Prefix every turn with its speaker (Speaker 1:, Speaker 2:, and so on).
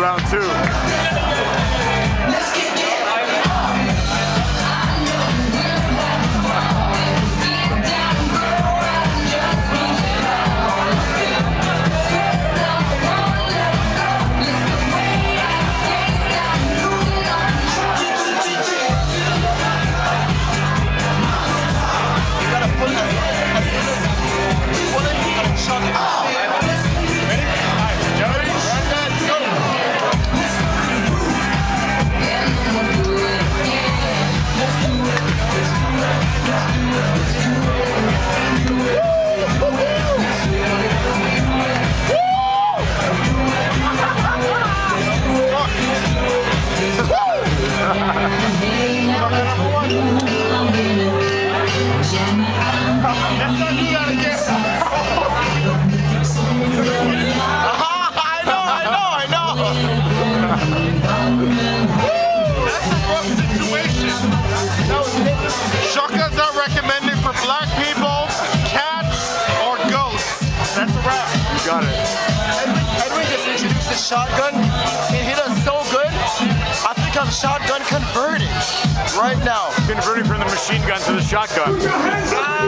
Speaker 1: round two.
Speaker 2: Shotguns not recommended for black people, cats, or ghosts. That's a wrap.
Speaker 1: You got it.
Speaker 3: Edwin just introduced the shotgun. It hit us so good. I think I'm shotgun converted right now.
Speaker 1: Converting from the machine gun to the shotgun.